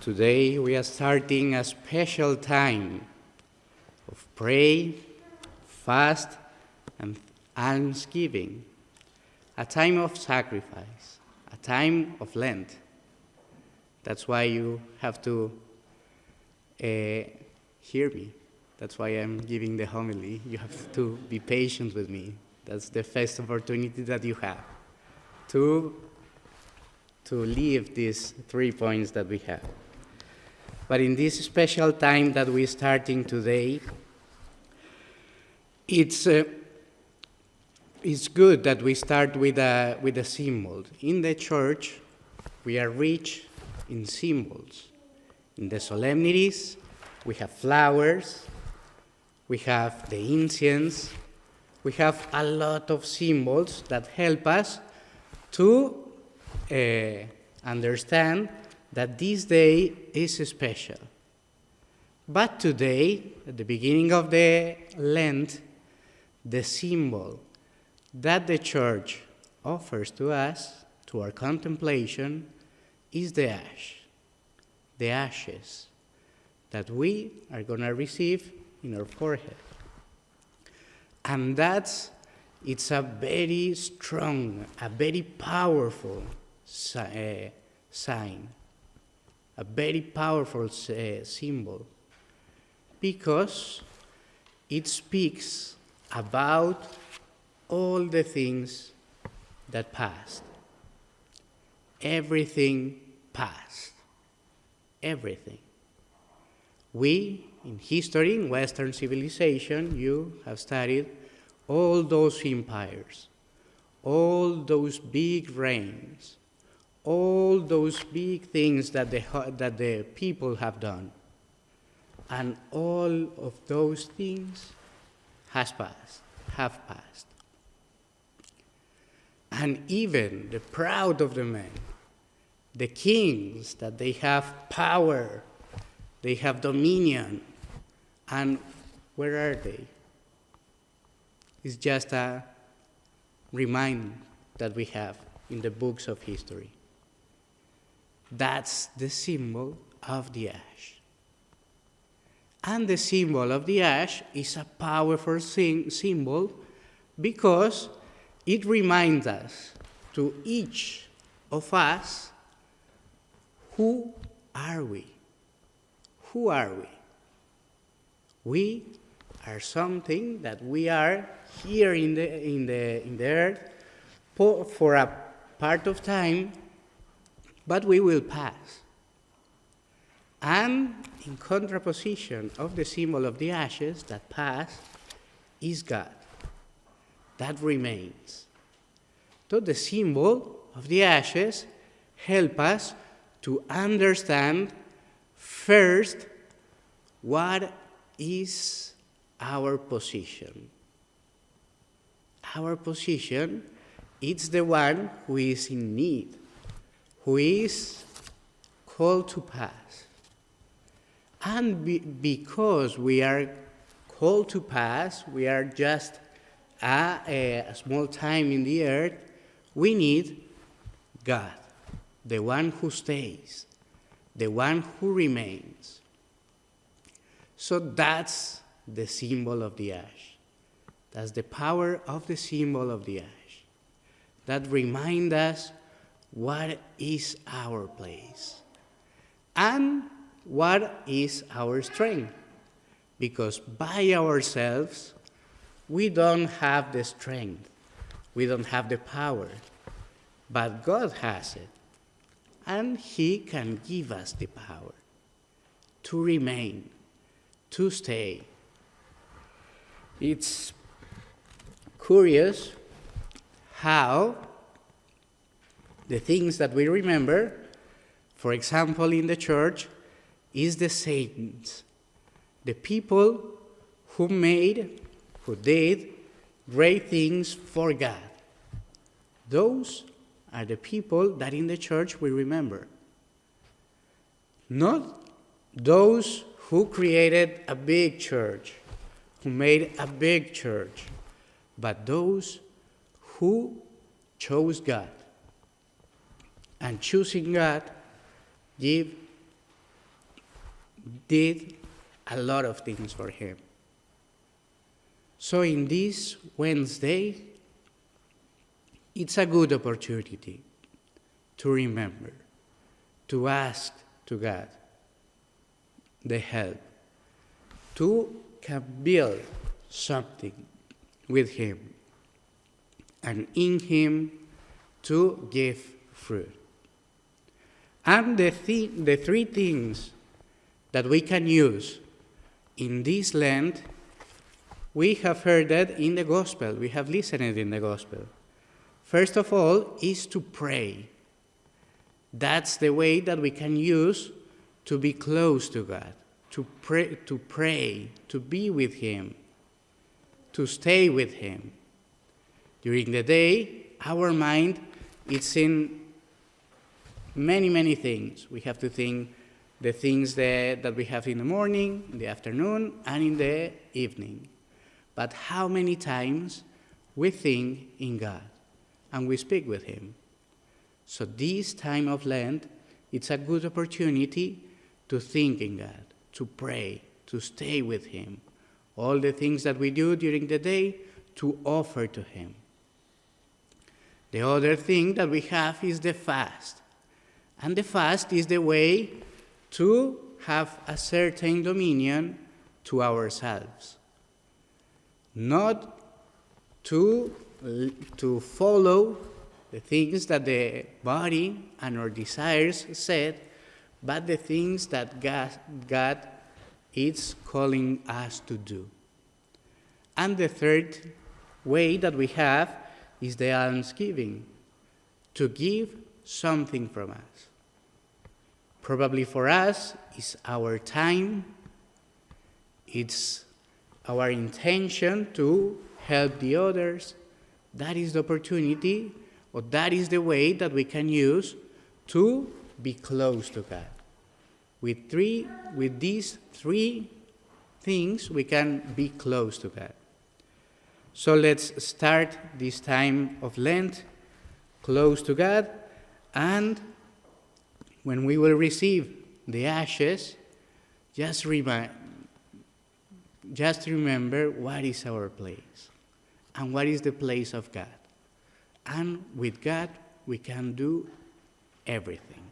Today we are starting a special time of pray, fast, and almsgiving, a time of sacrifice, a time of Lent. That's why you have to hear me. That's why I'm giving the homily. You have to be patient with me. That's the first opportunity that you have to live these 3 points that we have. But in this special time that we're starting today, it's good that we start with a symbol. In the church, we are rich in symbols. In the solemnities, we have flowers, we have the incense, we have a lot of symbols that help us to understand that this day is special. But today, at the beginning of the Lent, the symbol that the Church offers to us, to our contemplation, is the ashes that we are going to receive in our forehead. And it's a very strong, a very powerful sign, a very powerful symbol, because it speaks about all the things that passed. Everything passed. Everything. We, in history, in Western civilization, you have studied all those empires, all those big reigns, all those big things that the people have done. And all of those things have passed. And even the proud of the men, the kings, that they have power, they have dominion, and where are they? It's just a reminder that we have in the books of history. That's the symbol of the ash. And the symbol of the ash is a powerful symbol because it reminds us, to each of us, who are we? Who are we? We are something that we are here in the earth for a part of time, but we will pass. And in contraposition of the symbol of the ashes that pass is God, that remains. So the symbol of the ashes help us to understand first what is our position. Our position is the one who is in need, who is called to pass. And because we are called to pass, we are just a small time in the earth, we need God, the one who stays, the one who remains. So that's the symbol of the ash. That's the power of the symbol of the ash. That reminds us what is our place and what is our strength. Because by ourselves, we don't have the strength, we don't have the power, but God has it. And He can give us the power to remain, to stay. It's curious how the things that we remember, for example, in the church, is the saints, the people who did great things for God. Those are the people that in the church we remember. Not those who created a big church, who made a big church, but those who chose God. And choosing God give did a lot of things for him. So in this Wednesday, it's a good opportunity to remember, to ask to God the help, to can build something with him, and in him to give fruit. And the three things that we can use in this Lent, we have heard that in the Gospel. We have listened in the Gospel. First of all is to pray. That's the way that we can use to be close to God, to pray, to be with him, to stay with him. During the day, our mind is in many, many things. We have to think the things that we have in the morning, in the afternoon, and in the evening. But how many times we think in God and we speak with him? So this time of Lent, it's a good opportunity to think in God, to pray, to stay with him. All the things that we do during the day, to offer to him. The other thing that we have is the fast. And the fast is the way to have a certain dominion to ourselves. Not to follow the things that the body and our desires said, but the things that God is calling us to do. And the third way that we have is the almsgiving, to give something from us. Probably for us, it's our time, it's our intention to help the others. That is the opportunity, or that is the way that we can use to be close to God. With these three things, we can be close to God. So let's start this time of Lent close to God, and when we will receive the ashes, just remember what is our place and what is the place of God. And with God, we can do everything.